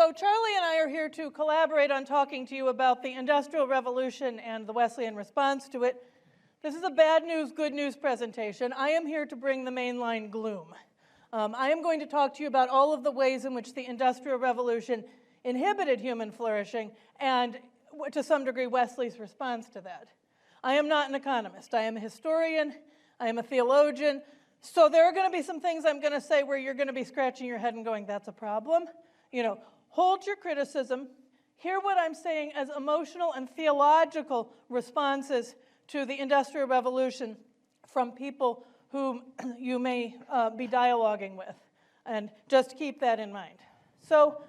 So Charlie and I are here to collaborate on talking to you about the Industrial Revolution and the Wesleyan response to it. This is a bad news, good news presentation. I am here to bring the mainline gloom. I am going to talk to you about all of the ways in which the Industrial Revolution inhibited human flourishing and, to some degree, Wesley's response to that. I am not an economist. I am a historian. I am a theologian. So there are going to be some things I'm going to say where you're going to be scratching your head and going, that's a problem. You know, hold your criticism. Hear what I'm saying as emotional and theological responses to the Industrial Revolution from people whom you may be dialoguing with. And just keep that in mind. So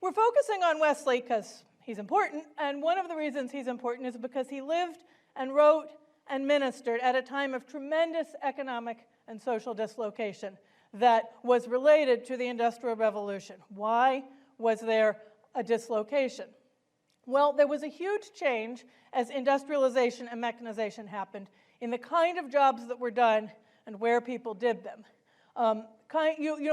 we're focusing on Wesley because he's important. And one of the reasons he's important is because he lived and wrote and ministered at a time of tremendous economic and social dislocation that was related to the Industrial Revolution. Why was there a dislocation? Well, there was a huge change as industrialization and mechanization happened in the kind of jobs that were done and where people did them.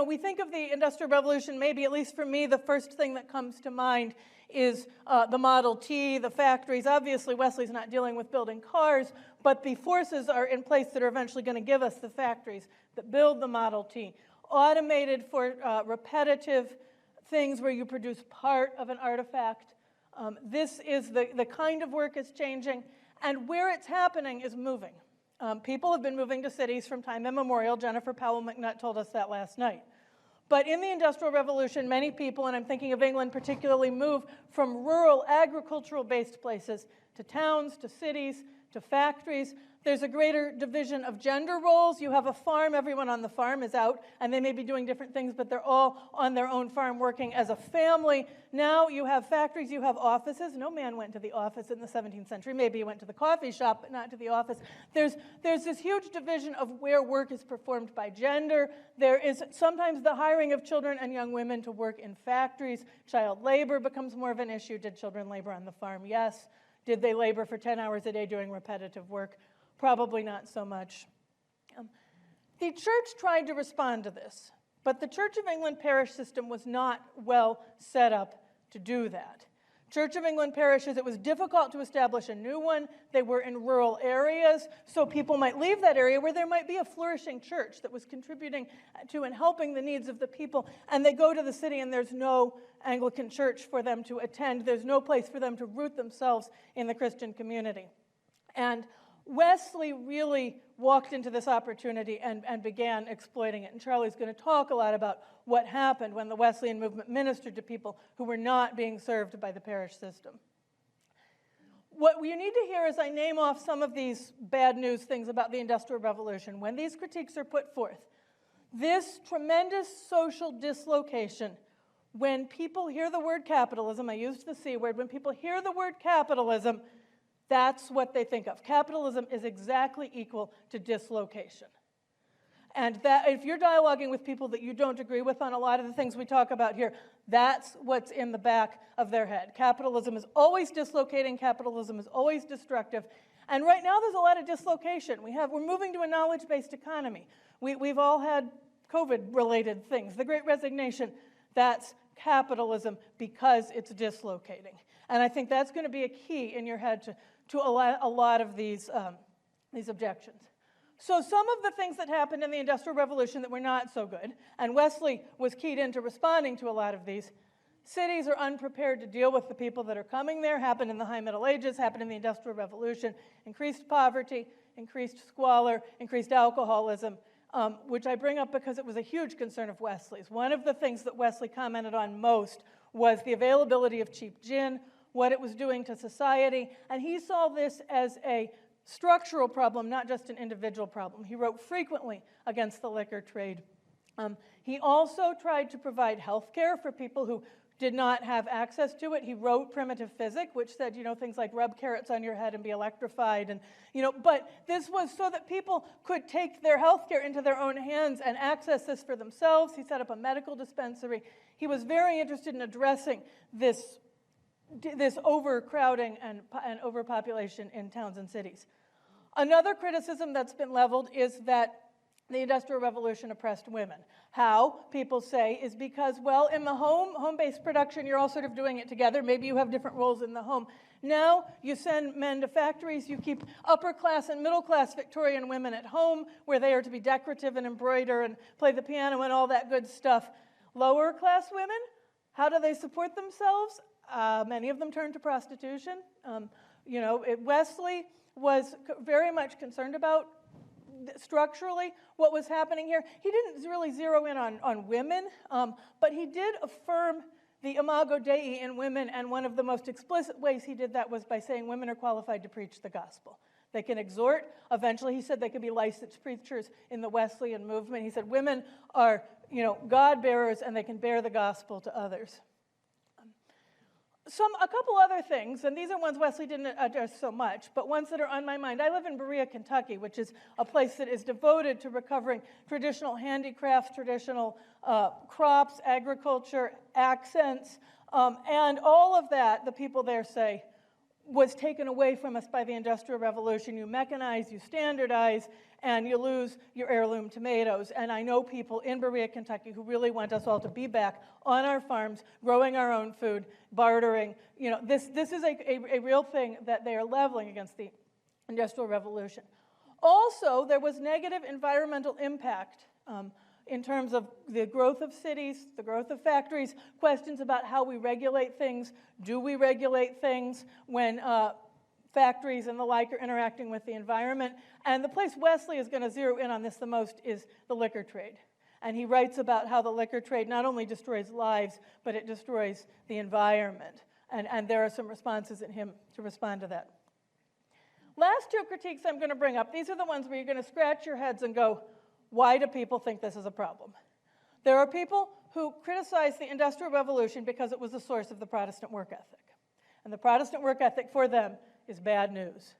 We think of the Industrial Revolution, maybe at least for me, the first thing that comes to mind is the Model T, the factories. Obviously, Wesley's not dealing with building cars, but the forces are in place that are eventually going to give us the factories that build the Model T. Automated for repetitive things where you produce part of an artifact. This is the kind of work is changing, and where it's happening is moving. People have been moving to cities from time immemorial. Jennifer Powell-McNutt told us that last night. But in the Industrial Revolution, many people, and I'm thinking of England particularly, move from rural agricultural-based places to towns, to cities, to factories. There's a greater division of gender roles. You have a farm, everyone on the farm is out, and they may be doing different things, but they're all on their own farm working as a family. Now you have factories, you have offices. No man went to the office in the 17th century. Maybe he went to the coffee shop, but not to the office. There's this huge division of where work is performed by gender. There is sometimes the hiring of children and young women to work in factories. Child labor becomes more of an issue. Did children labor on the farm? Yes. Did they labor for 10 hours a day doing repetitive work? Probably not so much. The church tried to respond to this, but the Church of England parish system was not well set up to do that. Church of England parishes, it was difficult to establish a new one. They were in rural areas, so people might leave that area where there might be a flourishing church that was contributing to and helping the needs of the people, and they go to the city and there's no Anglican church for them to attend. There's no place for them to root themselves in the Christian community. And Wesley really walked into this opportunity and began exploiting it. And Charlie's going to talk a lot about what happened when the Wesleyan movement ministered to people who were not being served by the parish system. What you need to hear as I name off some of these bad news things about the Industrial Revolution, when these critiques are put forth, this tremendous social dislocation, when people hear the word capitalism, I used the C word, when people hear the word capitalism, that's what they think of. Capitalism is exactly equal to dislocation. And that, if you're dialoguing with people that you don't agree with on a lot of the things we talk about here, that's what's in the back of their head. Capitalism is always dislocating. Capitalism is always destructive. And right now there's a lot of dislocation. We're moving to a knowledge-based economy. We've all had COVID-related things. The Great Resignation, that's capitalism because it's dislocating. And I think that's going to be a key in your head to a lot of these objections. So some of the things that happened in the Industrial Revolution that were not so good, and Wesley was keyed into responding to a lot of these. Cities are unprepared to deal with the people that are coming there, happened in the High Middle Ages, happened in the Industrial Revolution, increased poverty, increased squalor, increased alcoholism, which I bring up because it was a huge concern of Wesley's. One of the things that Wesley commented on most was the availability of cheap gin, what it was doing to society, and he saw this as a structural problem, not just an individual problem. He wrote frequently against the liquor trade. He also tried to provide health care for people who did not have access to it. He wrote Primitive Physic, which said, things like rub carrots on your head and be electrified. And, but this was so that people could take their health care into their own hands and access this for themselves. He set up a medical dispensary. He was very interested in addressing this overcrowding and overpopulation in towns and cities. Another criticism that's been leveled is that the Industrial Revolution oppressed women. How, people say, is because, well, in the home-based production, you're all sort of doing it together. Maybe you have different roles in the home. Now you send men to factories. You keep upper-class and middle-class Victorian women at home, where they are to be decorative and embroider and play the piano and all that good stuff. Lower-class women, how do they support themselves? Many of them turn to prostitution. Wesley was very much concerned about structurally what was happening here. He didn't really zero in on women, but he did affirm the imago Dei in women, and one of the most explicit ways he did that was by saying women are qualified to preach the gospel. They can exhort. Eventually, he said they could be licensed preachers in the Wesleyan movement. He said women are, God-bearers, and they can bear the gospel to others. A couple other things, and these are ones Wesley didn't address so much, but ones that are on my mind. I live in Berea, Kentucky, which is a place that is devoted to recovering traditional handicrafts, traditional crops, agriculture, accents, and all of that, the people there say, was taken away from us by the Industrial Revolution. You mechanize, you standardize, and you lose your heirloom tomatoes. And I know people in Berea, Kentucky, who really want us all to be back on our farms, growing our own food, bartering. This is a real thing that they are leveling against the Industrial Revolution. Also, there was negative environmental impact in terms of the growth of cities, the growth of factories, questions about how we regulate things. Do we regulate things when factories and the like are interacting with the environment? And the place Wesley is going to zero in on this the most is the liquor trade. And he writes about how the liquor trade not only destroys lives, but it destroys the environment. And there are some responses in him to respond to that. Last two critiques I'm going to bring up, these are the ones where you're going to scratch your heads and go, why do people think this is a problem? There are people who criticize the Industrial Revolution because it was the source of the Protestant work ethic. And the Protestant work ethic for them is bad news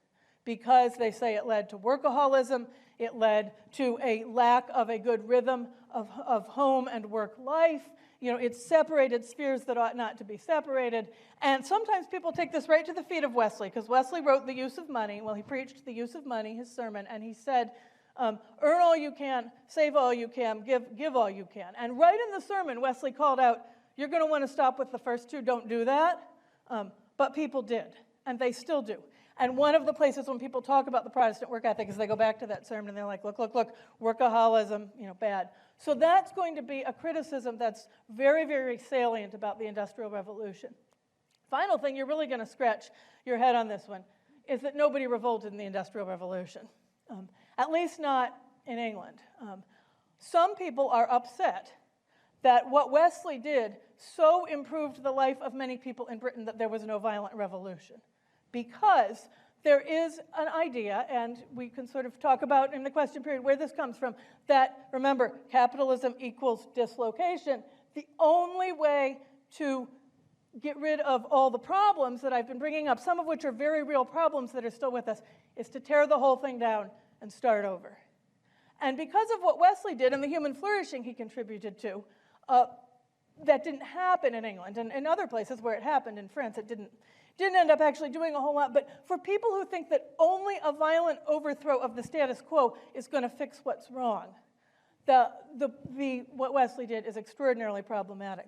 because they say it led to workaholism, it led to a lack of a good rhythm of home and work life. It separated spheres that ought not to be separated. And sometimes people take this right to the feet of Wesley, because Wesley wrote The Use of Money. Well, he preached The Use of Money, his sermon, and he said, earn all you can, save all you can, give all you can. And right in the sermon, Wesley called out, you're going to want to stop with the first two, don't do that. But people did, and they still do. And one of the places when people talk about the Protestant work ethic is they go back to that sermon and they're like, look, workaholism, bad. So that's going to be a criticism that's very, very salient about the Industrial Revolution. Final thing, you're really going to scratch your head on this one, is that nobody revolted in the Industrial Revolution. At least not in England. Some people are upset that what Wesley did so improved the life of many people in Britain that there was no violent revolution. Because there is an idea, and we can sort of talk about in the question period where this comes from, that, remember, capitalism equals dislocation. The only way to get rid of all the problems that I've been bringing up, some of which are very real problems that are still with us, is to tear the whole thing down and start over. And because of what Wesley did and the human flourishing he contributed to, that didn't happen in England. And in other places where it happened, in France, it didn't end up actually doing a whole lot. But for people who think that only a violent overthrow of the status quo is going to fix what's wrong, what Wesley did is extraordinarily problematic.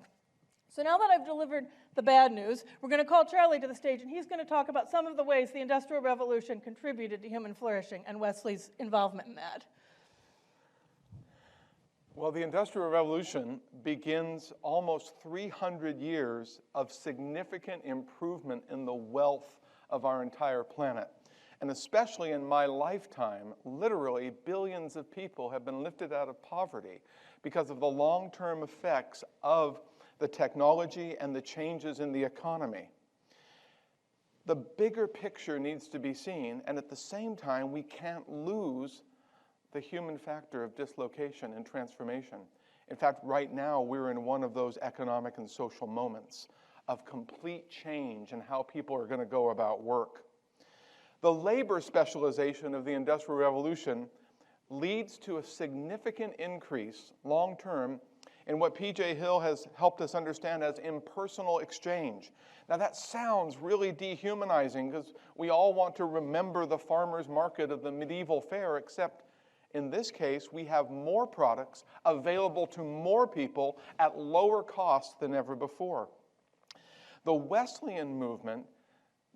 So now that I've delivered the bad news, we're going to call Charlie to the stage, and he's going to talk about some of the ways the Industrial Revolution contributed to human flourishing and Wesley's involvement in that. Well, the Industrial Revolution begins almost 300 years of significant improvement in the wealth of our entire planet. And especially in my lifetime, literally billions of people have been lifted out of poverty because of the long-term effects of the technology and the changes in the economy. The bigger picture needs to be seen, and at the same time, we can't lose the human factor of dislocation and transformation. In fact, right now, we're in one of those economic and social moments of complete change in how people are going to go about work. The labor specialization of the Industrial Revolution leads to a significant increase, long-term, in what P.J. Hill has helped us understand as impersonal exchange. Now that sounds really dehumanizing because we all want to remember the farmer's market of the medieval fair, except In this case, we have more products available to more people at lower cost than ever before. The Wesleyan movement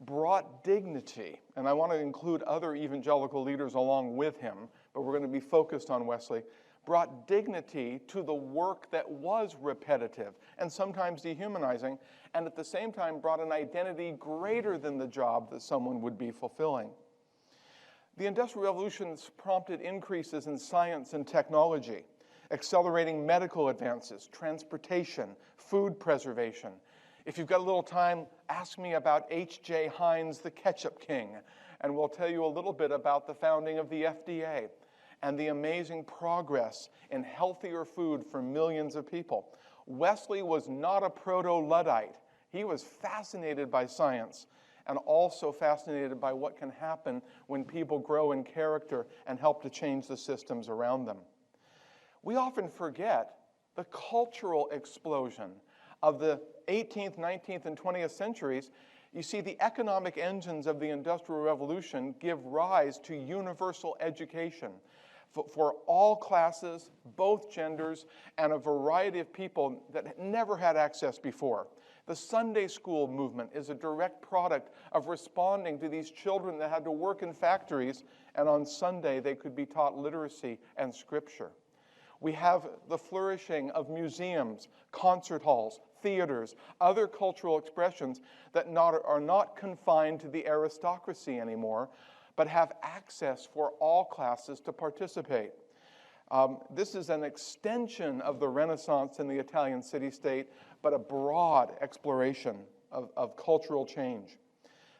brought dignity, and I want to include other evangelical leaders along with him, but we're going to be focused on Wesley, brought dignity to the work that was repetitive and sometimes dehumanizing, and at the same time brought an identity greater than the job that someone would be fulfilling. The Industrial Revolution prompted increases in science and technology, accelerating medical advances, transportation, food preservation. If you've got a little time, ask me about H.J. Heinz, the Ketchup King, and we'll tell you a little bit about the founding of the FDA and the amazing progress in healthier food for millions of people. Wesley was not a proto-Luddite. He was fascinated by science and also fascinated by what can happen when people grow in character and help to change the systems around them. We often forget the cultural explosion of the 18th, 19th, and 20th centuries. You see, the economic engines of the Industrial Revolution give rise to universal education for all classes, both genders, and a variety of people that never had access before. The Sunday school movement is a direct product of responding to these children that had to work in factories, and on Sunday they could be taught literacy and scripture. We have the flourishing of museums, concert halls, theaters, other cultural expressions that are not confined to the aristocracy anymore, but have access for all classes to participate. This is an extension of the Renaissance in the Italian city-state, but a broad exploration of cultural change.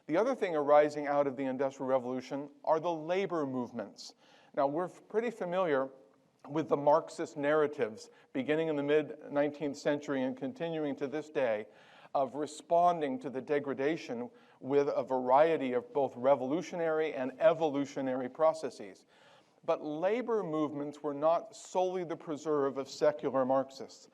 The other thing arising out of the Industrial Revolution are the labor movements. Now, we're pretty familiar with the Marxist narratives beginning in the mid-19th century and continuing to this day of responding to the degradation with a variety of both revolutionary and evolutionary processes. But labor movements were not solely the preserve of secular Marxists.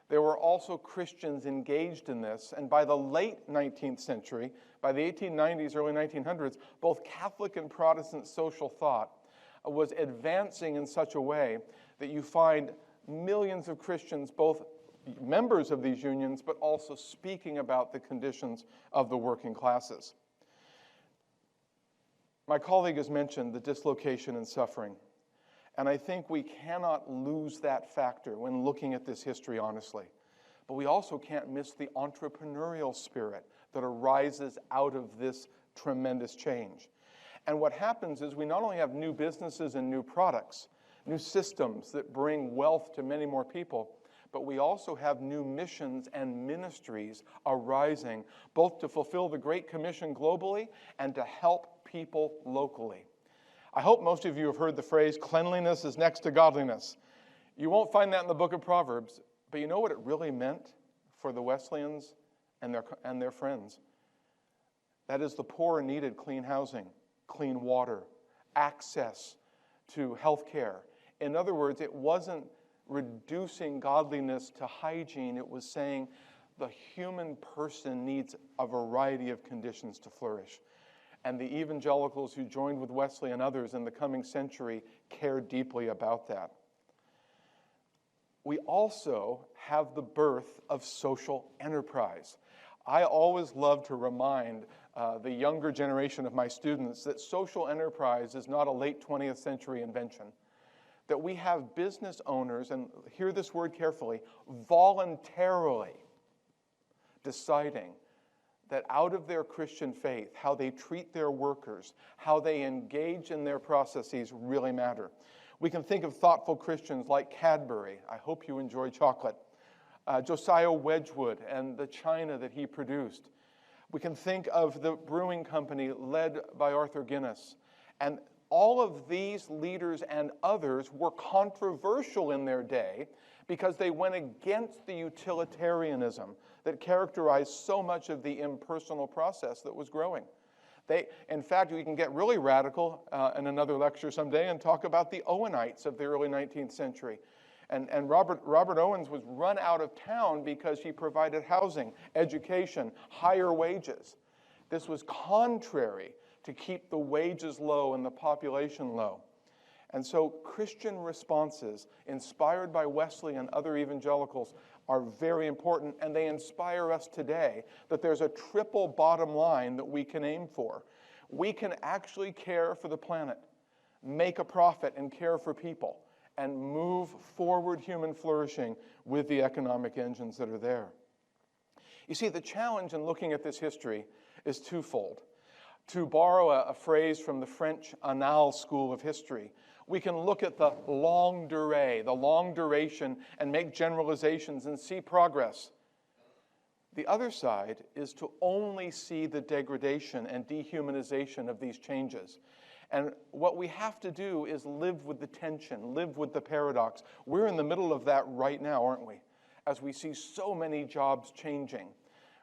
There were also Christians engaged in this, and by the late 19th century, by the 1890s, early 1900s, both Catholic and Protestant social thought was advancing in such a way that you find millions of Christians, both members of these unions, but also speaking about the conditions of the working classes. My colleague has mentioned the dislocation and suffering, and I think we cannot lose that factor when looking at this history honestly. But we also can't miss the entrepreneurial spirit that arises out of this tremendous change. And what happens is we not only have new businesses and new products, new systems that bring wealth to many more people, but we also have new missions and ministries arising, both to fulfill the Great Commission globally and to help people locally. I hope most of you have heard the phrase, cleanliness is next to godliness. You won't find that in the book of Proverbs, but you know what it really meant for the Wesleyans and their friends? That is, the poor needed clean housing, clean water, access to health care. In other words, it wasn't reducing godliness to hygiene. It was saying the human person needs a variety of conditions to flourish. And the evangelicals who joined with Wesley and others in the coming century cared deeply about that. We also have the birth of social enterprise. I always love to remind the younger generation of my students that social enterprise is not a late 20th century invention. That we have business owners, and hear this word carefully, voluntarily deciding that out of their Christian faith, how they treat their workers, how they engage in their processes really matter. We can think of thoughtful Christians like Cadbury. I hope you enjoy chocolate. Josiah Wedgwood and the china that he produced. We can think of the brewing company led by Arthur Guinness. And all of these leaders and others were controversial in their day because they went against the utilitarianism that characterized so much of the impersonal process that was growing. In fact, we can get really radical in another lecture someday and talk about the Owenites of the early 19th century. And Robert Owens was run out of town because he provided housing, education, higher wages. This was contrary to keep the wages low and the population low. And so Christian responses inspired by Wesley and other evangelicals are very important, and they inspire us today that there's a triple bottom line that we can aim for. We can actually care for the planet, make a profit, and care for people, and move forward human flourishing with the economic engines that are there. You see, the challenge in looking at this history is twofold. To borrow a phrase from the French Annales School of History, we can look at the longue durée, the long duration, and make generalizations and see progress. The other side is to only see the degradation and dehumanization of these changes. And what we have to do is live with the tension, live with the paradox. We're in the middle of that right now, aren't we? As we see so many jobs changing.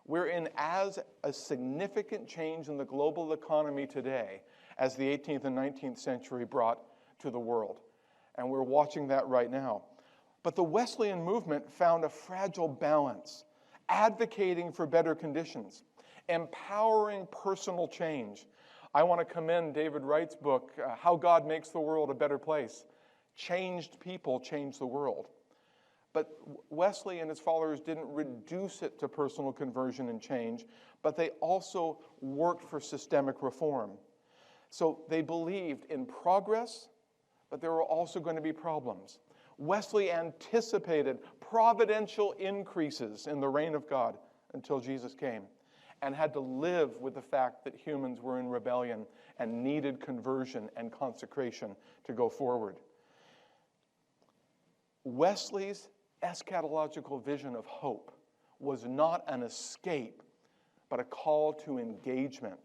We're in as a significant change in the global economy today as the 18th and 19th century brought to the world. And we're watching that right now. But the Wesleyan movement found a fragile balance, advocating for better conditions, empowering personal change. I want to commend David Wright's book, How God Makes the World a Better Place. Changed people change the world. But Wesley and his followers didn't reduce it to personal conversion and change, but they also worked for systemic reform. So they believed in progress, but there were also going to be problems. Wesley anticipated providential increases in the reign of God until Jesus came, and had to live with the fact that humans were in rebellion and needed conversion and consecration to go forward. Wesley's eschatological vision of hope was not an escape, but a call to engagement.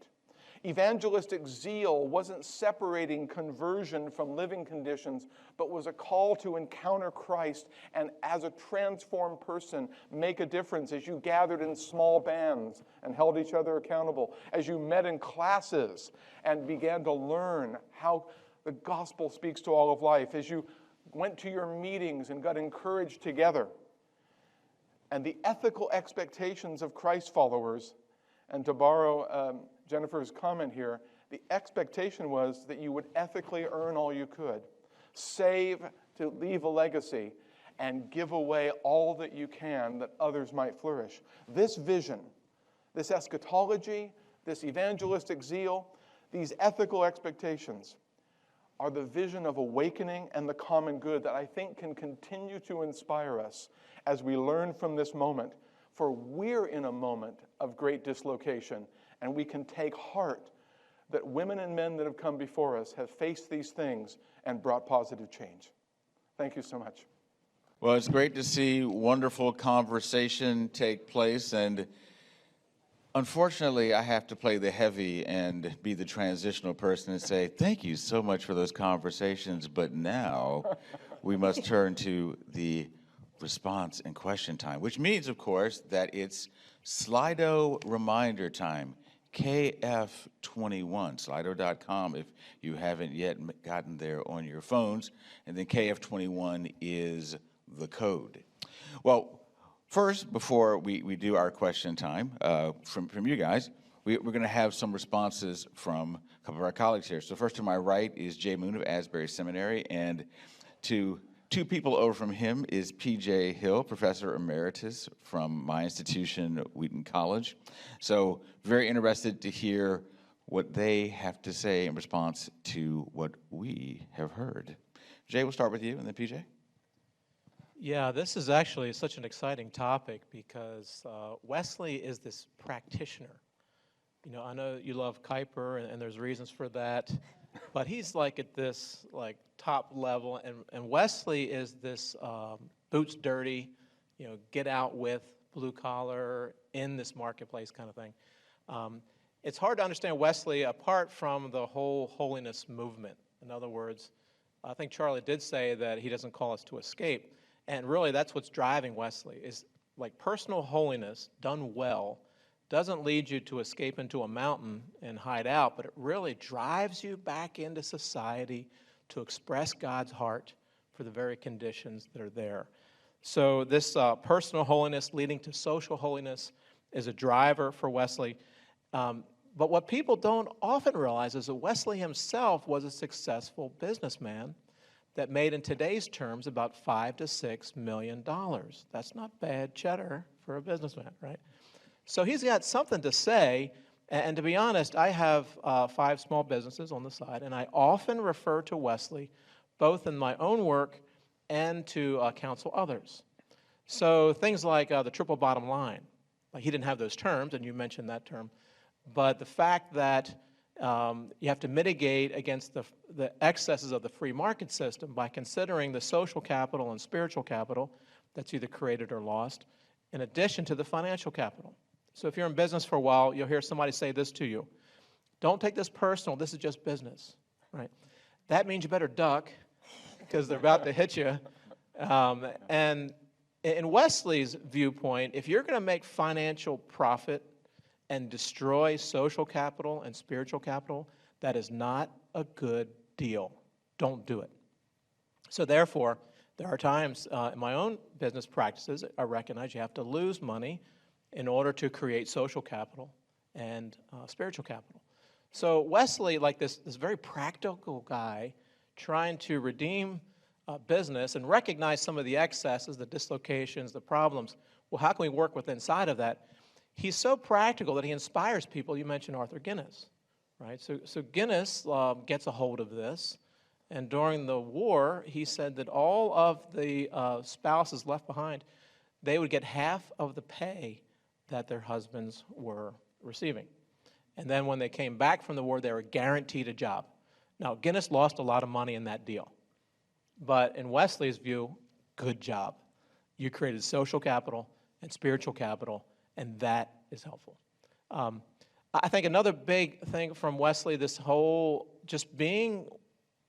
Evangelistic zeal wasn't separating conversion from living conditions, but was a call to encounter Christ and, as a transformed person, make a difference as you gathered in small bands and held each other accountable, as you met in classes and began to learn how the gospel speaks to all of life, as you went to your meetings and got encouraged together. And the ethical expectations of Christ followers, and to borrow Jennifer's comment here, the expectation was that you would ethically earn all you could, save to leave a legacy, and give away all that you can that others might flourish. This vision, this eschatology, this evangelistic zeal, these ethical expectations are the vision of awakening and the common good that I think can continue to inspire us as we learn from this moment. For we're in a moment of great dislocation, and we can take heart that women and men that have come before us have faced these things and brought positive change. Thank you so much. Well, it's great to see wonderful conversation take place, and unfortunately, I have to play the heavy and be the transitional person and say, thank you so much for those conversations, but now we must turn to the response and question time, which means, of course, that it's Slido reminder time, KF21, Slido.com if you haven't yet gotten there on your phones, and then KF21 is the code. Well, first, before we do our question time from you guys, we're going to have some responses from a couple of our colleagues here. So first to my right is Jay Moon of Asbury Seminary, and to two people over from him is P.J. Hill, Professor Emeritus from my institution, Wheaton College. So very interested to hear what they have to say in response to what we have heard. Jay, we'll start with you, and then P.J. Yeah, this is actually such an exciting topic because Wesley is this practitioner. You know, I know you love Kuyper, and there's reasons for that, but he's like at this like top level, and Wesley is this boots dirty, you know, get out with blue collar in this marketplace kind of thing. It's hard to understand Wesley apart from the whole holiness movement. In other words, I think Charlie did say that he doesn't call us to escape. And really, that's what's driving Wesley, is like personal holiness done well doesn't lead you to escape into a mountain and hide out, but it really drives you back into society to express God's heart for the very conditions that are there. So this personal holiness leading to social holiness is a driver for Wesley. But what people don't often realize is that Wesley himself was a successful businessman that made in today's terms about $5 to $6 million. That's not bad cheddar for a businessman, right? So he's got something to say, and to be honest, I have 5 small businesses on the side, and I often refer to Wesley, both in my own work and to counsel others. So things like the triple bottom line, like he didn't have those terms, and you mentioned that term, but the fact that you have to mitigate against the excesses of the free market system by considering the social capital and spiritual capital that's either created or lost, in addition to the financial capital. So if you're in business for a while, you'll hear somebody say this to you: don't take this personal, this is just business, right? That means you better duck, because they're about to hit you. And in Wesley's viewpoint, if you're going to make financial profit and destroy social capital and spiritual capital, that is not a good deal. Don't do it. So therefore, there are times in my own business practices, I recognize you have to lose money in order to create social capital and spiritual capital. So Wesley, like this very practical guy, trying to redeem business and recognize some of the excesses, the dislocations, the problems. Well, how can we work with inside of that? He's so practical that he inspires people. You mentioned Arthur Guinness, right? So Guinness gets a hold of this, and during the war, he said that all of the spouses left behind, they would get half of the pay that their husbands were receiving. And then when they came back from the war, they were guaranteed a job. Now, Guinness lost a lot of money in that deal. But in Wesley's view, good job. You created social capital and spiritual capital, and that is helpful. I think another big thing from Wesley, this whole just being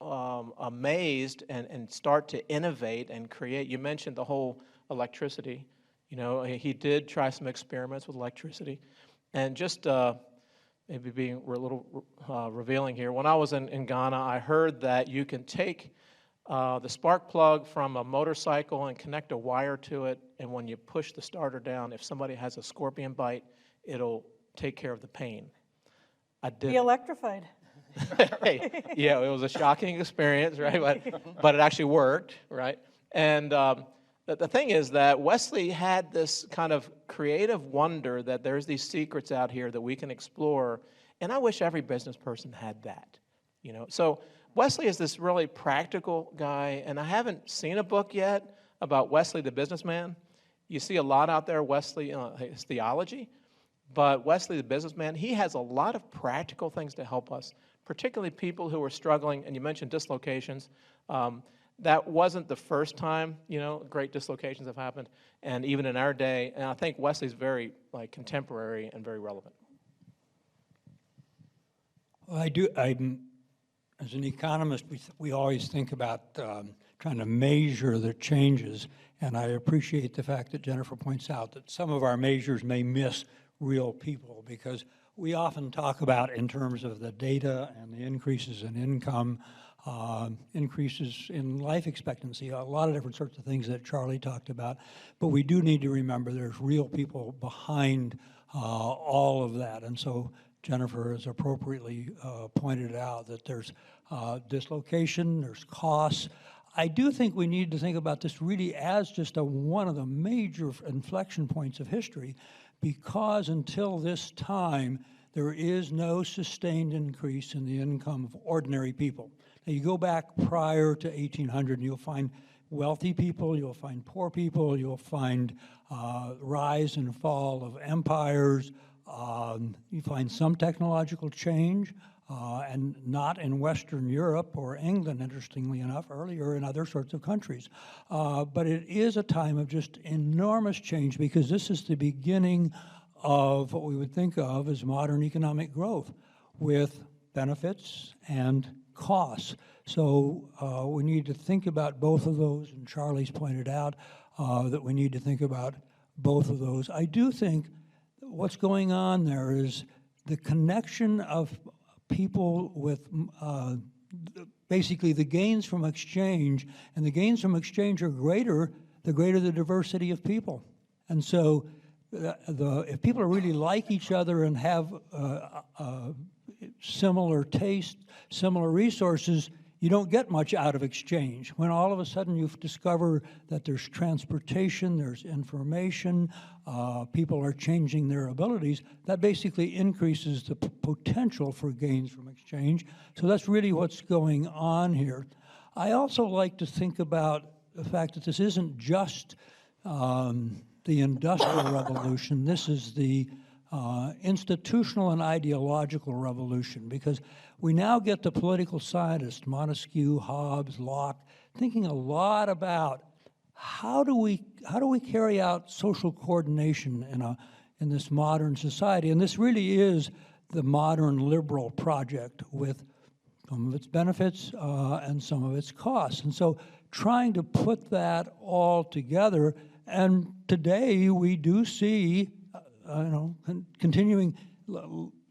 amazed and start to innovate and create. You mentioned the whole electricity. You know, he did try some experiments with electricity. And just maybe being a little revealing here, when I was in Ghana, I heard that you can take the spark plug from a motorcycle and connect a wire to it, and when you push the starter down, if somebody has a scorpion bite, it'll take care of the pain. I did. Be electrified. Yeah, it was a shocking experience, right? But it actually worked, right? And the thing is that Wesley had this kind of creative wonder that there's these secrets out here that we can explore, and I wish every business person had that, you know. So Wesley is this really practical guy, and I haven't seen a book yet about Wesley the businessman. You see a lot out there, Wesley, his theology, but Wesley the businessman, he has a lot of practical things to help us, particularly people who are struggling, and you mentioned dislocations. That wasn't the first time, you know, great dislocations have happened, and even in our day, and I think Wesley's very contemporary and very relevant. Well, as an economist, we always think about trying to measure the changes, and I appreciate the fact that Jennifer points out that some of our measures may miss real people, because we often talk about in terms of the data and the increases in income, increases in life expectancy, a lot of different sorts of things that Charlie talked about, but we do need to remember there's real people behind all of that, and so Jennifer has appropriately pointed out that there's dislocation, there's costs. I do think we need to think about this really as just one of the major inflection points of history, because until this time, there is no sustained increase in the income of ordinary people. Now, you go back prior to 1800, and you'll find wealthy people, you'll find poor people, you'll find rise and fall of empires, you find some technological change, and not in Western Europe or England, interestingly enough, earlier in other sorts of countries. But it is a time of just enormous change, because this is the beginning of what we would think of as modern economic growth, with benefits and costs. So we need to think about both of those, and Charlie's pointed out that we need to think about both of those. I do think what's going on there is the connection of people with basically the gains from exchange, and the gains from exchange are greater the greater the diversity of people. And so if people really like each other and have similar taste, similar resources, you don't get much out of exchange. When all of a sudden you discover that there's transportation, there's information, people are changing their abilities, that basically increases the potential for gains from exchange. So that's really what's going on here. I also like to think about the fact that this isn't just the Industrial Revolution. This is the institutional and ideological revolution, because we now get the political scientists, Montesquieu, Hobbes, Locke, thinking a lot about how do we carry out social coordination in this modern society. And this really is the modern liberal project, with some of its benefits and some of its costs. And so trying to put that all together, and today we do see continuing.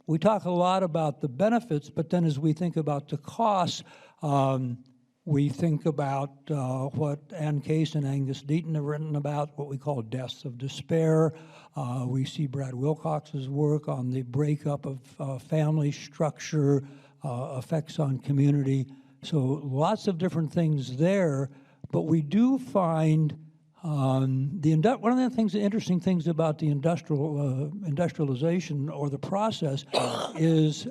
We talk a lot about the benefits, but then as we think about the costs, we think about what Ann Case and Angus Deaton have written about, what we call deaths of despair. We see Brad Wilcox's work on the breakup of family structure, effects on community. So lots of different things there, but we do find one of the interesting things about the industrialization or the process is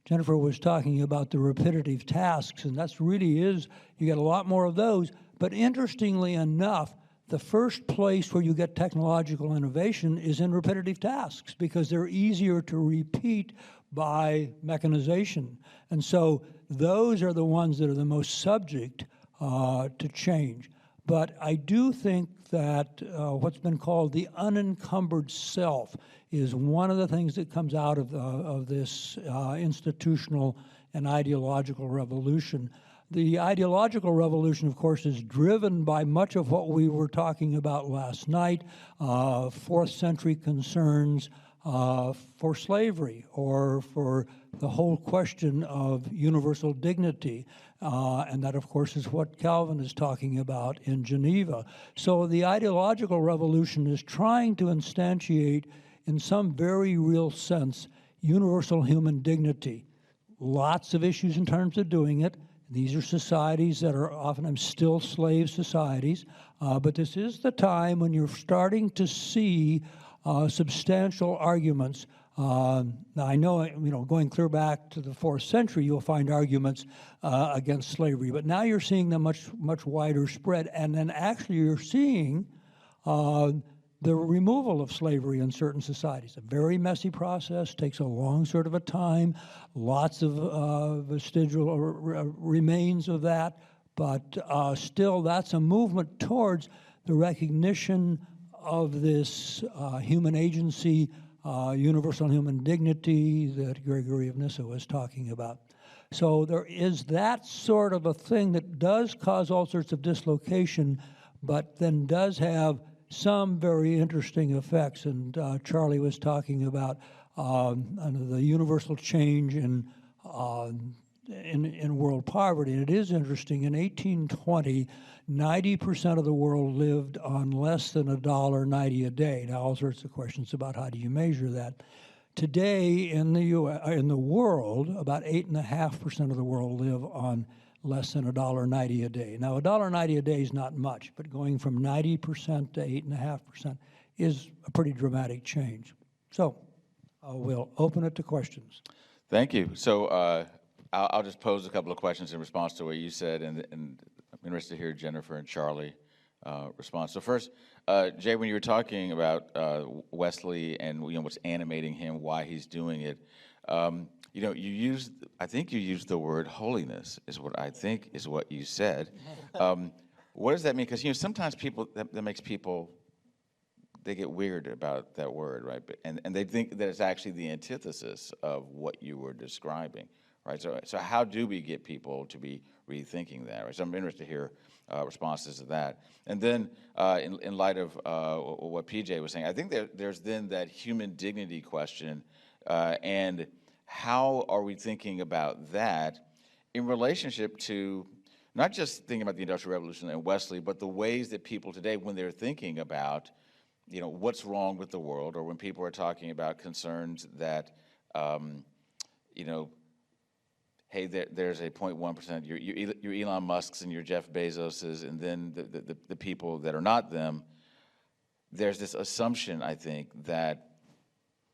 Jennifer was talking about the repetitive tasks, and that's really is, you get a lot more of those. But interestingly enough, the first place where you get technological innovation is in repetitive tasks, because they're easier to repeat by mechanization. And so those are the ones that are the most subject to change. But I do think that what's been called the unencumbered self is one of the things that comes out of this institutional and ideological revolution. The ideological revolution, of course, is driven by much of what we were talking about last night, 4th century concerns for slavery, or for the whole question of universal dignity. And that, of course, is what Calvin is talking about in Geneva. So the ideological revolution is trying to instantiate, in some very real sense, universal human dignity. Lots of issues in terms of doing it. These are societies that are oftentimes still slave societies, but this is the time when you're starting to see substantial arguments. Now, I know, going clear back to the 4th century, you'll find arguments against slavery, but now you're seeing them much wider spread, and then actually you're seeing the removal of slavery in certain societies. A very messy process, takes a long sort of a time, lots of vestigial remains of that, but still that's a movement towards the recognition of this human agency, universal human dignity that Gregory of Nyssa was talking about. So there is that sort of a thing that does cause all sorts of dislocation, but then does have some very interesting effects. And Charlie was talking about the universal change in world poverty. And it is interesting, in 1820, 90% of the world lived on less than $1.90 a day. Now, all sorts of questions about how do you measure that. Today, in the world, about 8.5% of the world live on less than $1.90 a day. Now, $1.90 a day is not much, but going from 90% to 8.5% is a pretty dramatic change. So we'll open it to questions. Thank you. So I'll just pose a couple of questions in response to what you said, and I'm interested to hear Jennifer and Charlie respond. So first, Jay, when you were talking about Wesley and what's animating him, why he's doing it, I think you used the word holiness, is what I think is what you said. What does that mean? Because sometimes people that makes people, they get weird about that word, right? And they think that it's actually the antithesis of what you were describing, right? So how do we get people to be rethinking that, right? So I'm interested to hear responses to that. And then in light of what PJ was saying, I think there's then that human dignity question, and how are we thinking about that in relationship to not just thinking about the Industrial Revolution and Wesley, but the ways that people today, when they're thinking about, what's wrong with the world, or when people are talking about concerns that, hey, there's a 0.1%, your Elon Musks and your Jeff Bezoses, and then the people that are not them, there's this assumption, I think, that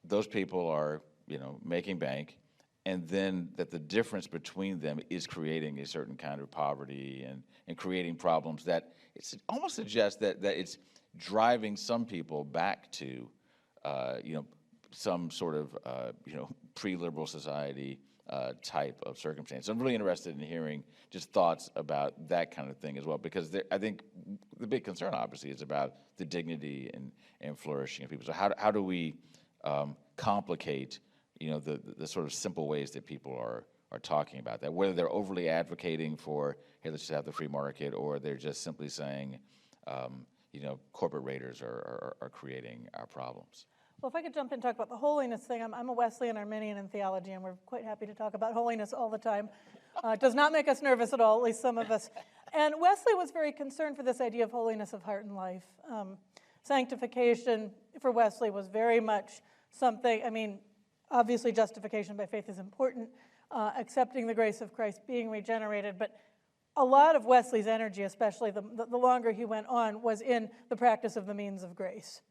those people are, making bank, and then that the difference between them is creating a certain kind of poverty and creating problems that it almost suggests that it's driving some people back to, some sort of, pre-liberal society type of circumstance. So I'm really interested in hearing just thoughts about that kind of thing as well, because I think the big concern, obviously, is about the dignity and flourishing of people. So how do we complicate, the sort of simple ways that people are talking about that, whether they're overly advocating for, hey, let's just have the free market, or they're just simply saying, corporate raiders are creating our problems. Well, if I could jump in and talk about the holiness thing, I'm a Wesleyan Arminian in theology, and we're quite happy to talk about holiness all the time. It does not make us nervous at all, at least some of us. And Wesley was very concerned for this idea of holiness of heart and life. Sanctification for Wesley was very much something, obviously justification by faith is important, accepting the grace of Christ, being regenerated, but a lot of Wesley's energy, especially the longer he went on, was in the practice of the means of grace,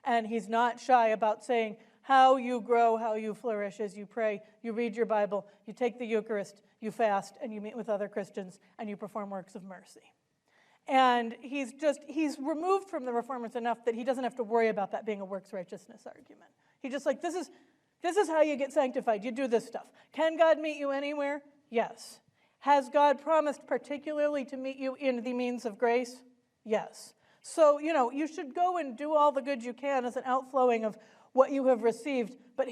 And he's not shy about saying how you grow, how you flourish as you pray, you read your Bible, you take the Eucharist, you fast, and you meet with other Christians, and you perform works of mercy. And he's removed from the Reformers enough that he doesn't have to worry about that being a works righteousness argument. He's just like, this is how you get sanctified. You do this stuff. Can God meet you anywhere? Yes. Has God promised particularly to meet you in the means of grace? Yes. So, you should go and do all the good you can as an outflowing of what you have received. But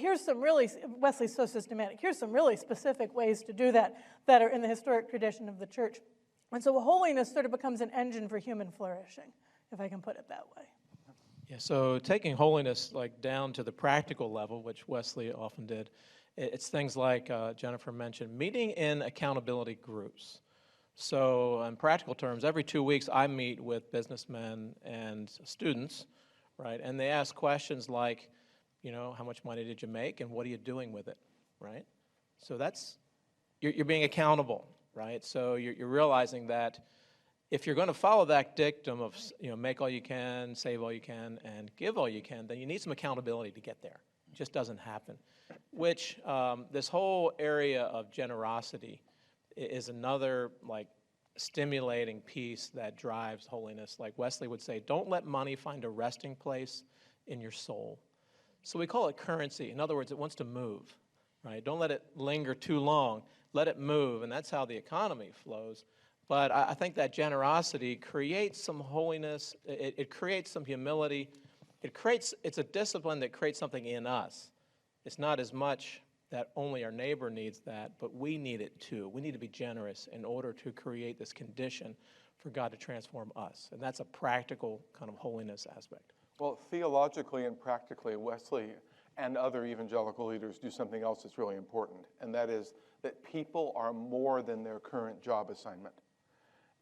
Wesley's so systematic, here's some really specific ways to do that are in the historic tradition of the church. And so holiness sort of becomes an engine for human flourishing, if I can put it that way. Yeah, so taking holiness down to the practical level, which Wesley often did, it's things like Jennifer mentioned, meeting in accountability groups. So in practical terms, every 2 weeks I meet with businessmen and students, right? And they ask questions like, how much money did you make and what are you doing with it, right? So you're being accountable, right? So you're realizing that if you're going to follow that dictum of, make all you can, save all you can, and give all you can, then you need some accountability to get there. It just doesn't happen. Which this whole area of generosity is another stimulating piece that drives holiness. Like Wesley would say, don't let money find a resting place in your soul. So we call it currency. In other words, it wants to move, right? Don't let it linger too long. Let it move, and that's how the economy flows. But I think that generosity creates some holiness. It creates some humility. It's a discipline that creates something in us. It's not as much that only our neighbor needs that, but we need it too. We need to be generous in order to create this condition for God to transform us. And that's a practical kind of holiness aspect. Well, theologically and practically, Wesley and other evangelical leaders do something else that's really important, and that is that people are more than their current job assignment.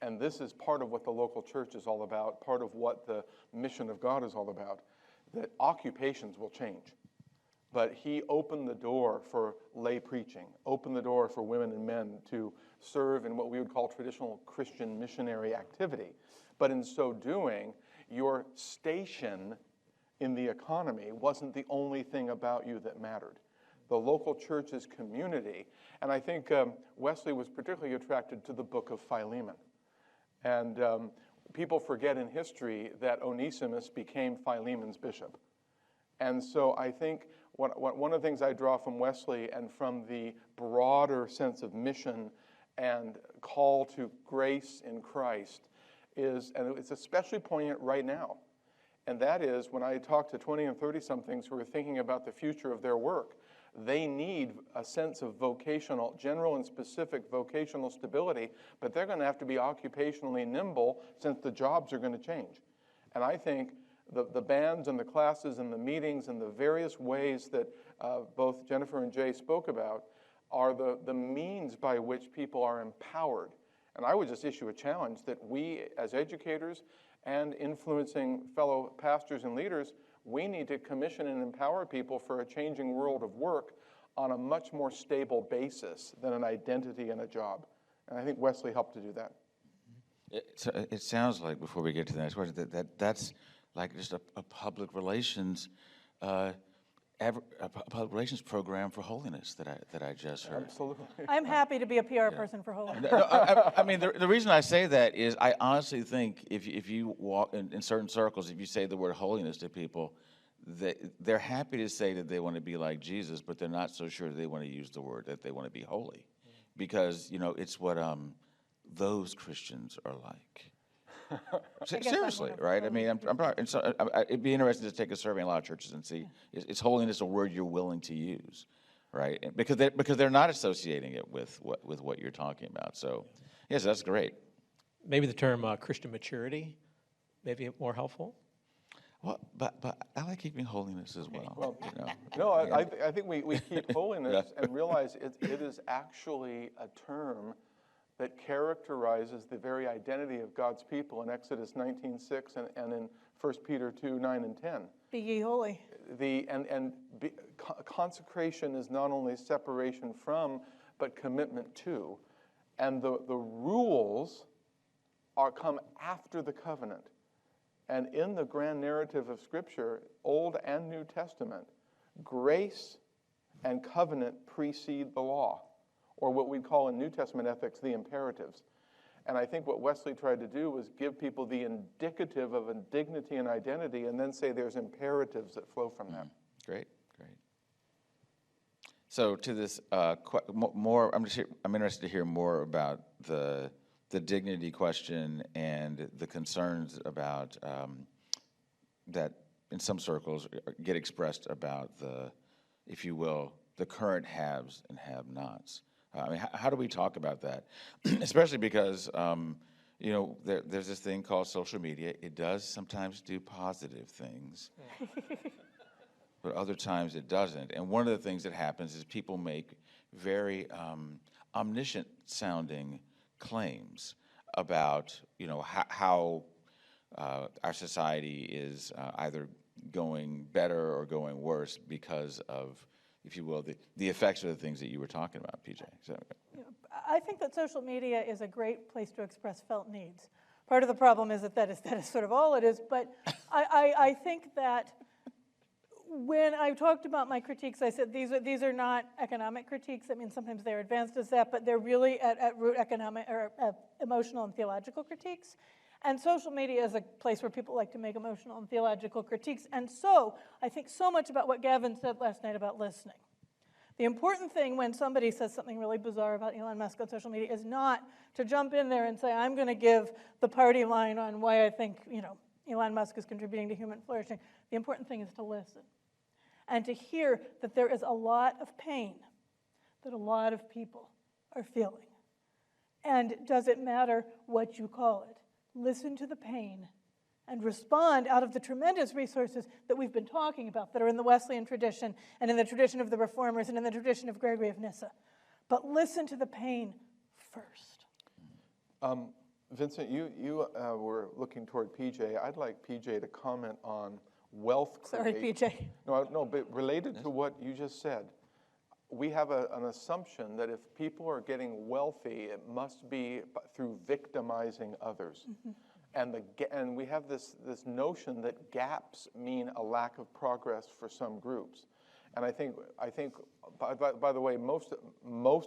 And this is part of what the local church is all about, part of what the mission of God is all about, that occupations will change. But he opened the door for lay preaching, opened the door for women and men to serve in what we would call traditional Christian missionary activity. But in so doing, your station in the economy wasn't the only thing about you that mattered. The local church's community, and I think Wesley was particularly attracted to the book of Philemon. And people forget in history that Onesimus became Philemon's bishop. And so I think one of the things I draw from Wesley and from the broader sense of mission and call to grace in Christ is, and it's especially poignant right now, and that is when I talk to 20 and 30-somethings who are thinking about the future of their work, they need a sense of vocational, general and specific vocational stability, but they're going to have to be occupationally nimble since the jobs are going to change. And I think the bands and the classes and the meetings and the various ways that both Jennifer and Jay spoke about are the means by which people are empowered. And I would just issue a challenge that we as educators and influencing fellow pastors and leaders, we need to commission and empower people for a changing world of work on a much more stable basis than an identity and a job. And I think Wesley helped to do that. It sounds like, before we get to the next question, that's like just a public relations public relations program for holiness that I just heard. Absolutely. I'm happy to be a PR person for holiness. No, I mean, the reason I say that is I honestly think if you walk in certain circles, if you say the word holiness to people, they're happy to say that they want to be like Jesus, but they're not so sure they want to use the word that they want to be holy, because it's what those Christians are like. Seriously, right? I mean, it'd be interesting to take a survey in a lot of churches and see, is holiness a word you're willing to use, right? Because they're not associating it with what you're talking about. So, yes, that's great. Maybe the term Christian maturity, maybe more helpful. Well, but I like keeping holiness as well. I think we keep holiness and realize it is actually a term that characterizes the very identity of God's people in Exodus 19:6 and in 1 Peter 2:9 and 10. Be ye holy. Consecration is not only separation from, but commitment to. And the rules come after the covenant. And in the grand narrative of Scripture, Old and New Testament, grace and covenant precede the law, or what we call in New Testament ethics, the imperatives. And I think what Wesley tried to do was give people the indicative of a dignity and identity, and then say there's imperatives that flow from that. Great. So to this more, I'm interested to hear more about the dignity question and the concerns about that in some circles get expressed about the, if you will, the current haves and have-nots. I mean, how do we talk about that? Especially because, there's this thing called social media. It does sometimes do positive things, but other times it doesn't. And one of the things that happens is people make very omniscient-sounding claims about, how our society is either going better or going worse because of, if you will, the effects of the things that you were talking about, PJ. So, I think that social media is a great place to express felt needs. Part of the problem is that is sort of all it is, but I think that when I talked about my critiques, I said these are not economic critiques. I mean, sometimes they're advanced as that, but they're really at root economic or emotional and theological critiques. And social media is a place where people like to make emotional and theological critiques. And so I think so much about what Gavin said last night about listening. The important thing when somebody says something really bizarre about Elon Musk on social media is not to jump in there and say, I'm going to give the party line on why I think, Elon Musk is contributing to human flourishing. The important thing is to listen and to hear that there is a lot of pain that a lot of people are feeling. And does it matter what you call it? Listen to the pain and respond out of the tremendous resources that we've been talking about that are in the Wesleyan tradition and in the tradition of the Reformers and in the tradition of Gregory of Nyssa. But listen to the pain first. Vincent, you were looking toward PJ. I'd like PJ to comment on wealth creation. Sorry, PJ. No, but related to what you just said, we have an assumption that if people are getting wealthy, it must be through victimizing others. Mm-hmm. And we have this notion that gaps mean a lack of progress for some groups. And I think by the way, most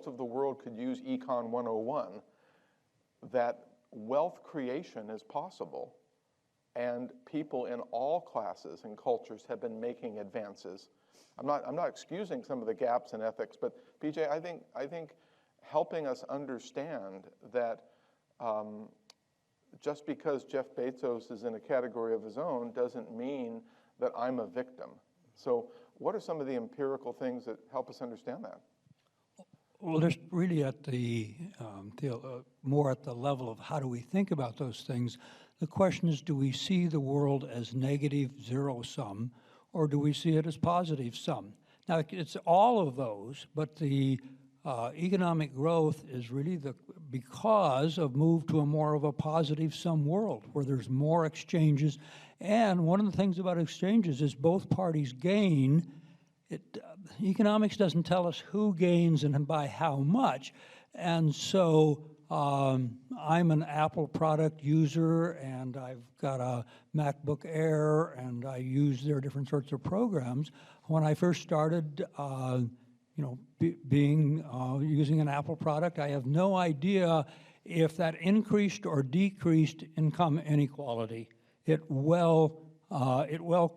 of the world could use Econ 101, that wealth creation is possible, and people in all classes and cultures have been making advances. I'm not excusing some of the gaps in ethics, but PJ, I think helping us understand that just because Jeff Bezos is in a category of his own doesn't mean that I'm a victim. So what are some of the empirical things that help us understand that? Well, there's really at more at the level of how do we think about those things. The question is, do we see the world as negative zero-sum, or do we see it as positive sum? Now, it's all of those, but the economic growth is really because of move to a more of a positive sum world where there's more exchanges. And one of the things about exchanges is both parties gain Economics doesn't tell us who gains and by how much. And so I'm an Apple product user, and I've got a MacBook Air, and I use their different sorts of programs. When I first started, using an Apple product, I have no idea if that increased or decreased income inequality. It well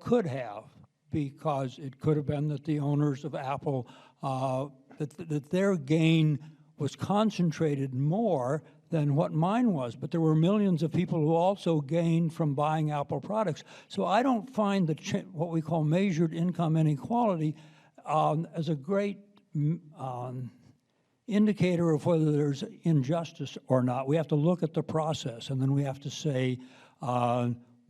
could have, because it could have been that the owners of Apple, that their gain was concentrated more than what mine was. But there were millions of people who also gained from buying Apple products. So I don't find what we call measured income inequality as a great indicator of whether there's injustice or not. We have to look at the process, and then we have to say,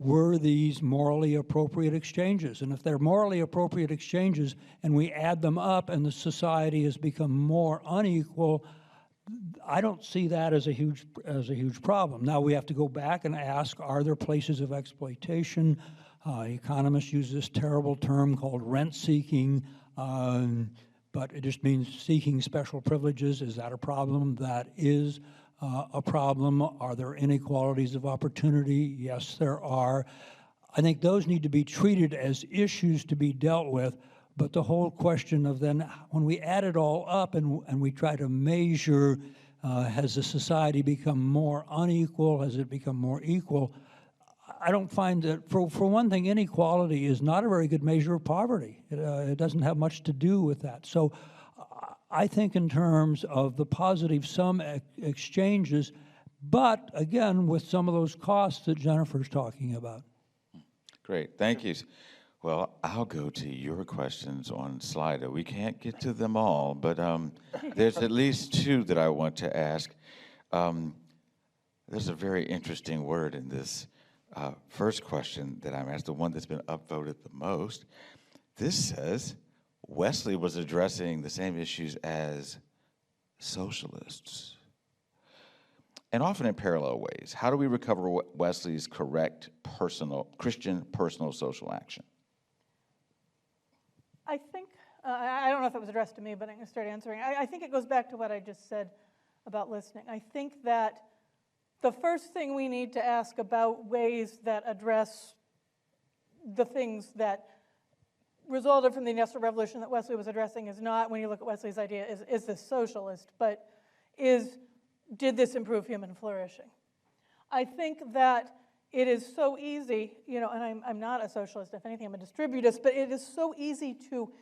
were these morally appropriate exchanges? And if they're morally appropriate exchanges and we add them up and the society has become more unequal, I don't see that as a huge problem. Now we have to go back and ask, are there places of exploitation? Economists use this terrible term called rent-seeking, but it just means seeking special privileges. Is that a problem? That is a problem. Are there inequalities of opportunity? Yes, there are. I think those need to be treated as issues to be dealt with, but the whole question of then, when we add it all up and we try to measure, has the society become more unequal? Has it become more equal? I don't find that, for one thing, inequality is not a very good measure of poverty. It doesn't have much to do with that. So I think in terms of the positive sum exchanges, but again, with some of those costs that Jennifer's talking about. Great, thank you. Well, I'll go to your questions on Slido. We can't get to them all, but there's at least two that I want to ask. There's a very interesting word in this first question that I'm asked, the one that's been upvoted the most. This says, Wesley was addressing the same issues as socialists, and often in parallel ways. How do we recover Wesley's correct Christian personal social action? I think, I don't know if it was addressed to me, but I'm going to start answering. I think it goes back to what I just said about listening. I think that the first thing we need to ask about ways that address the things that resulted from the Industrial Revolution that Wesley was addressing is not, when you look at Wesley's idea, is this socialist, but did this improve human flourishing? I think that it is so easy, and I'm not a socialist, if anything, I'm a distributist, but it is so easy to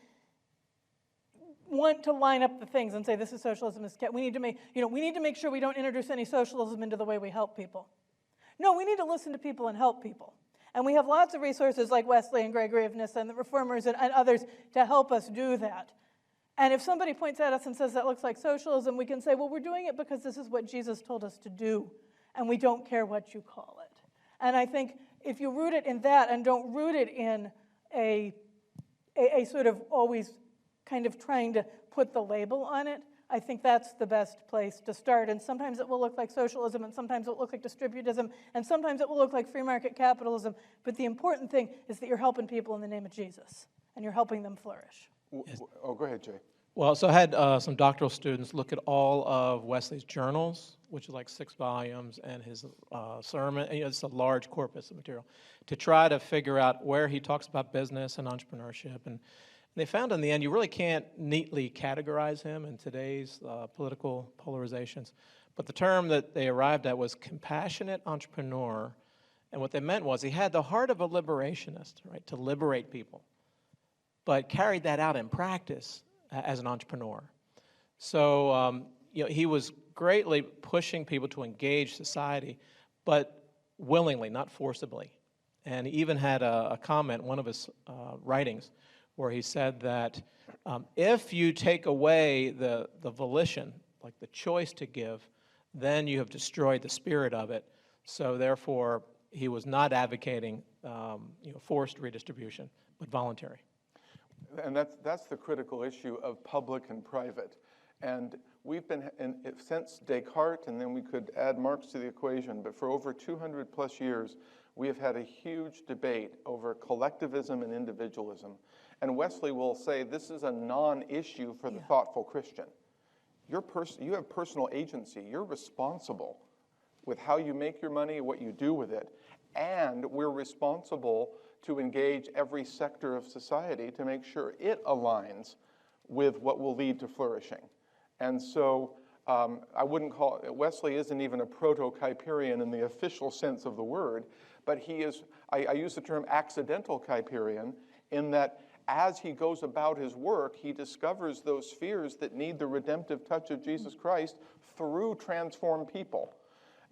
want to line up the things and say this is socialism, we need to make sure we don't introduce any socialism into the way we help people. No, we need to listen to people and help people. And we have lots of resources like Wesley and Gregory of Nyssa and the Reformers and others to help us do that. And if somebody points at us and says that looks like socialism, we can say, well, we're doing it because this is what Jesus told us to do, and we don't care what you call it. And I think if you root it in that and don't root it in a sort of always kind of trying to put the label on it, I think that's the best place to start. And sometimes it will look like socialism, and sometimes it will look like distributism, and sometimes it will look like free market capitalism. But the important thing is that you're helping people in the name of Jesus, and you're helping them flourish. Oh, go ahead, Jay. Well, so I had some doctoral students look at all of Wesley's journals, which is like 6 volumes, and his sermon. It's a large corpus of material, to try to figure out where he talks about business and entrepreneurship. And they found in the end you really can't neatly categorize him in today's political polarizations. But the term that they arrived at was compassionate entrepreneur. And what they meant was he had the heart of a liberationist, right, to liberate people, but carried that out in practice as an entrepreneur. So he was greatly pushing people to engage society, but willingly, not forcibly. And he even had a comment in one of his writings where he said that if you take away the volition, like the choice to give, then you have destroyed the spirit of it. So therefore, he was not advocating forced redistribution, but voluntary. And that's the critical issue of public and private. And we've been, since Descartes, and then we could add Marx to the equation, but for over 200 plus years, we have had a huge debate over collectivism and individualism. And Wesley will say this is a non-issue for the thoughtful Christian. You have personal agency. You're responsible with how you make your money, what you do with it. And we're responsible to engage every sector of society to make sure it aligns with what will lead to flourishing. And so I wouldn't call, Wesley isn't even a proto-Kuyperian in the official sense of the word, but he is, I use the term accidental Kuyperian in that as he goes about his work, he discovers those spheres that need the redemptive touch of Jesus Christ through transformed people.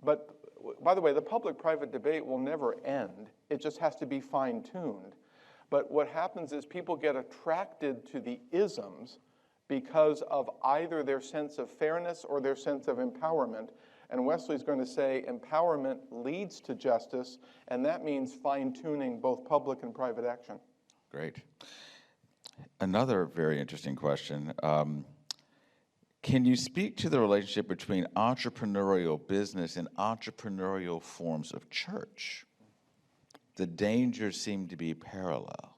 But by the way, the public-private debate will never end. It just has to be fine-tuned. But what happens is people get attracted to the isms because of either their sense of fairness or their sense of empowerment. And Wesley's going to say empowerment leads to justice, and that means fine-tuning both public and private action. Great. Another very interesting question. Can you speak to the relationship between entrepreneurial business and entrepreneurial forms of church? The dangers seem to be parallel.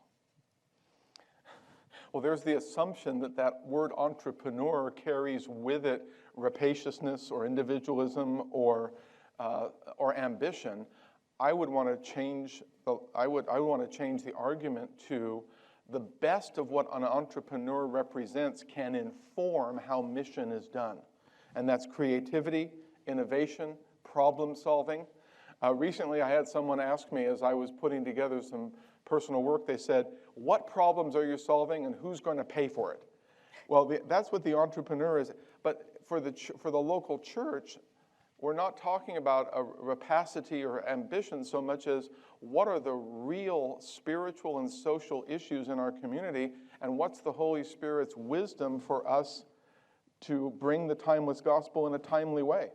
Well, there's the assumption that that word entrepreneur carries with it rapaciousness or individualism or ambition. I would want to change the argument to the best of what an entrepreneur represents can inform how mission is done. And that's creativity, innovation, problem solving. Recently, I had someone ask me as I was putting together some personal work, they said, what problems are you solving and who's going to pay for it? Well, that's what the entrepreneur is. But for the local church, we're not talking about a rapacity or ambition so much as what are the real spiritual and social issues in our community, and what's the Holy Spirit's wisdom for us to bring the timeless gospel in a timely way.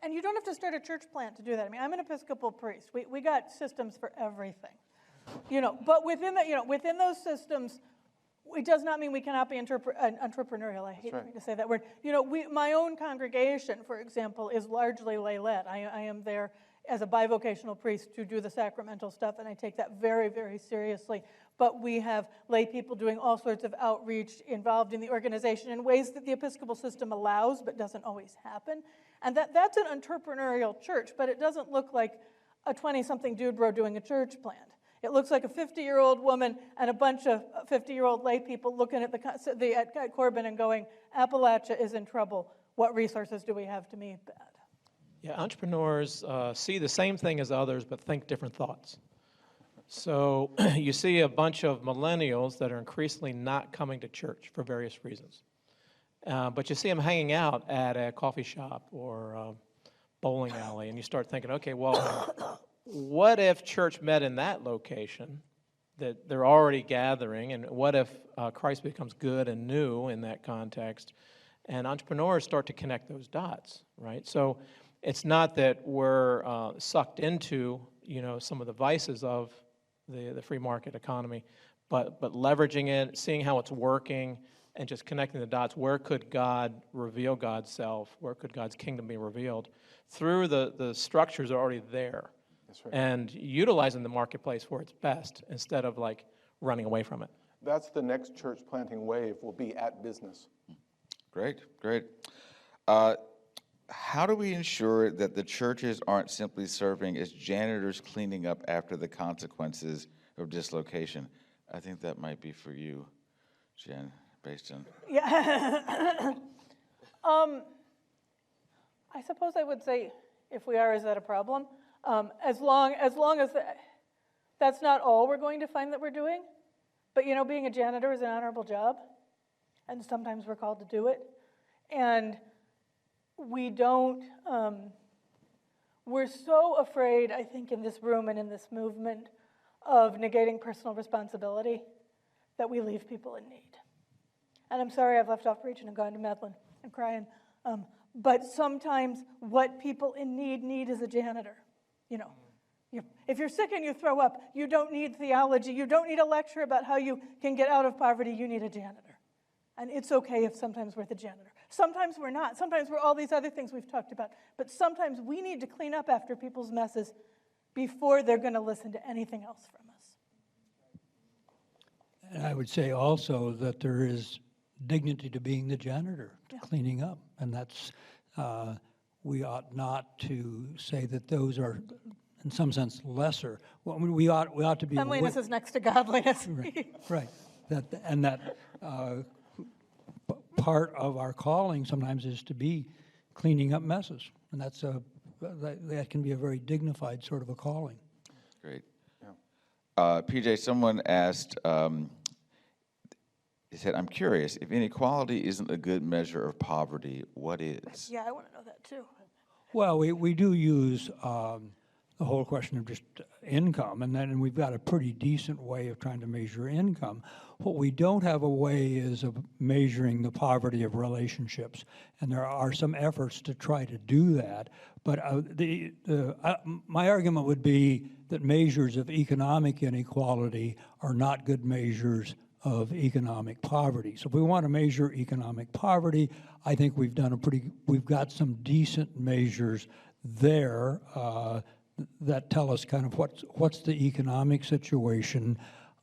And you don't have to start a church plant to do that. I mean, I'm an Episcopal priest. We got systems for everything. But within that, within those systems, it does not mean we cannot be entrepreneurial. I hate to say that word. My own congregation, for example, is largely lay-led. I am there as a bivocational priest to do the sacramental stuff, and I take that very, very seriously. But we have lay people doing all sorts of outreach involved in the organization in ways that the Episcopal system allows, but doesn't always happen. And that's an entrepreneurial church, but it doesn't look like a 20-something dude bro doing a church plant. It looks like a 50-year-old woman and a bunch of 50-year-old lay people looking at at Corbin and going, Appalachia is in trouble. What resources do we have to meet that? Yeah, entrepreneurs see the same thing as others, but think different thoughts. So you see a bunch of millennials that are increasingly not coming to church for various reasons. But you see them hanging out at a coffee shop or a bowling alley, and you start thinking, okay, well, what if church met in that location that they're already gathering, and what if Christ becomes good and new in that context? And entrepreneurs start to connect those dots, right? So it's not that we're sucked into, some of the vices of the free market economy, but leveraging it, seeing how it's working, and just connecting the dots. Where could God reveal God's self? Where could God's kingdom be revealed? Through the structures are already there. That's right. And utilizing the marketplace for its best instead of running away from it. That's the next church planting wave, will be at business. Great. How do we ensure that the churches aren't simply serving as janitors cleaning up after the consequences of dislocation? I think that might be for you, Jen, based on... Yeah. I suppose I would say, if we are, is that a problem? As long as that's not all we're going to find that we're doing. But, being a janitor is an honorable job, and sometimes we're called to do it. And we don't, we're so afraid, I think, in this room and in this movement of negating personal responsibility that we leave people in need. And I'm sorry I've left off preaching and gone to Medlin and crying. But sometimes what people in need is a janitor. If you're sick and you throw up, you don't need theology. You don't need a lecture about how you can get out of poverty. You need a janitor. And it's okay if sometimes we're the janitor. Sometimes we're not. Sometimes we're all these other things we've talked about. But sometimes we need to clean up after people's messes before they're going to listen to anything else from us. And I would say also that there is dignity to being the janitor, to cleaning up, and that's, we ought not to say that those are, in some sense, lesser. Well, we ought to be Cleanliness is next to godliness. right. That part of our calling sometimes is to be cleaning up messes, and that can be a very dignified sort of a calling. Great. PJ, someone asked, he said, I'm curious, if inequality isn't a good measure of poverty, what is? Yeah, I want to know that too. Well, we do use the whole question of just income, and we've got a pretty decent way of trying to measure income. What we don't have a way is of measuring the poverty of relationships, and there are some efforts to try to do that. But my argument would be that measures of economic inequality are not good measures of economic poverty. So if we want to measure economic poverty, I think we've got some decent measures there that tell us kind of what's the economic situation.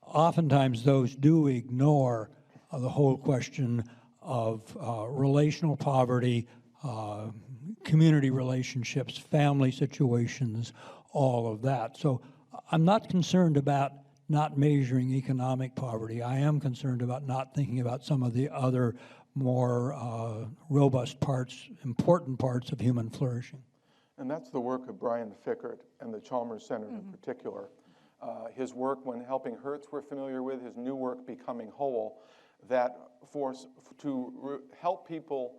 Oftentimes those do ignore the whole question of relational poverty, community relationships, family situations, all of that. So I'm not concerned about not measuring economic poverty. I am concerned about not thinking about some of the other more robust parts, important parts of human flourishing. And that's the work of Brian Fickert and the Chalmers Center in particular. His work when helping Hertz we're familiar with, his new work Becoming Whole, that help people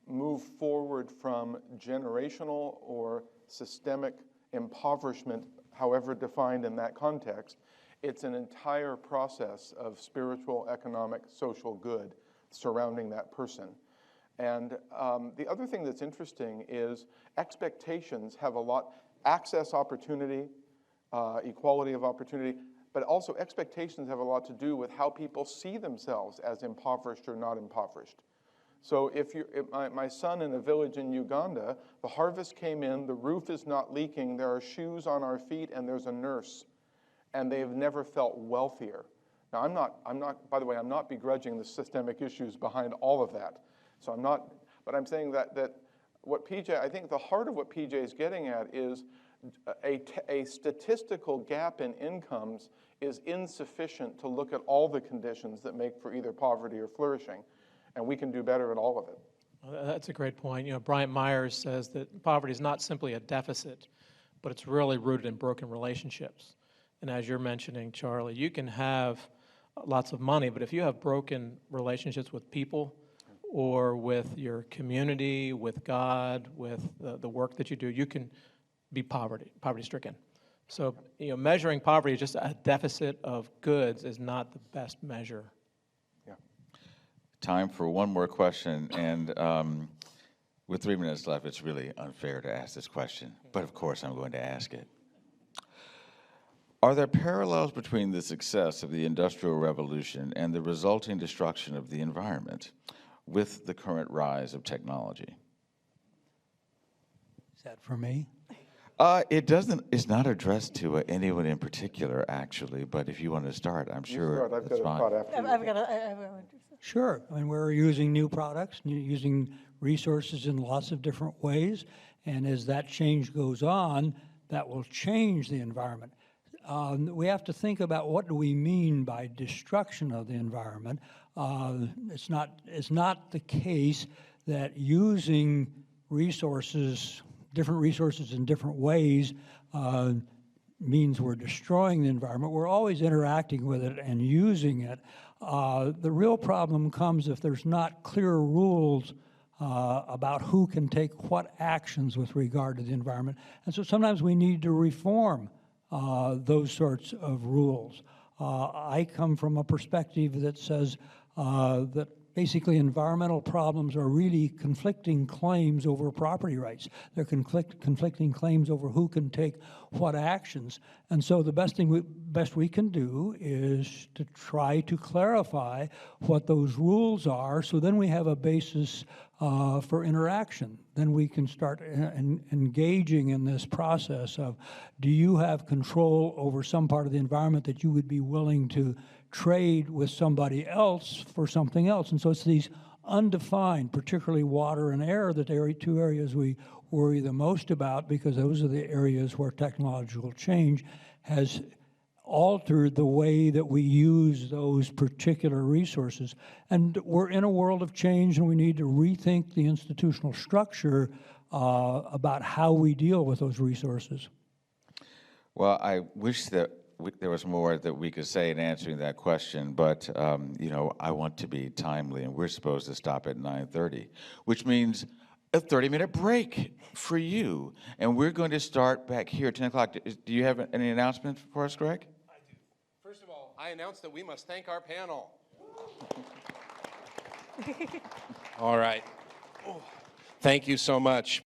move forward from generational or systemic impoverishment, however defined in that context. It's an entire process of spiritual, economic, social good surrounding that person. And the other thing that's interesting is expectations have a lot, access opportunity, equality of opportunity, but also expectations have a lot to do with how people see themselves as impoverished or not impoverished. So if my son in a village in Uganda, the harvest came in, the roof is not leaking, there are shoes on our feet, and there's a nurse, and they've never felt wealthier. Now by the way, I'm not begrudging the systemic issues behind all of that. So but I'm saying that what PJ, I think the heart of what PJ is getting at is a statistical gap in incomes is insufficient to look at all the conditions that make for either poverty or flourishing, and we can do better at all of it. Well, that's a great point. You know, Bryant Myers says that poverty is not simply a deficit, but it's really rooted in broken relationships. And as you're mentioning, Charlie, you can have lots of money, but if you have broken relationships with people, or with your community, with God, with the work that you do, you can be poverty-stricken. So, you know, measuring poverty, just a deficit of goods, is not the best measure. Yeah. Time for one more question, and with 3 minutes left, it's really unfair to ask this question, but of course I'm going to ask it. Are there parallels between the success of the Industrial Revolution and the resulting destruction of the environment with the current rise of technology? Is that for me? It's not addressed to anyone in particular, actually, but if you want to start, I'm sure I've that's got a fine. thought after you. I've got to. Sure. I mean, we're using new products, using resources in lots of different ways, and as that change goes on, that will change the environment. We have to think about what do we mean by destruction of the environment. It's not the case that using resources, different resources in different ways, means we're destroying the environment. We're always interacting with it and using it. The real problem comes if there's not clear rules about who can take what actions with regard to the environment. And so sometimes we need to reform those sorts of rules. I come from a perspective that says that basically environmental problems are really conflicting claims over property rights. They're conflicting claims over who can take what actions. And so the best we can do is to try to clarify what those rules are, so then we have a basis for interaction. Then we can start engaging in this process of, do you have control over some part of the environment that you would be willing to trade with somebody else for something else. And so it's these undefined, particularly water and air, that are two areas we worry the most about, because those are the areas where technological change has altered the way that we use those particular resources. And we're in a world of change, and we need to rethink the institutional structure about how we deal with those resources. Well, I wish that there was more that we could say in answering that question, but you know, I want to be timely, and we're supposed to stop at 9:30, which means a 30-minute break for you. And we're going to start back here at 10 o'clock. Do you have any announcement for us, Greg? I do. First of all, I announce that we must thank our panel. All right. Thank you so much.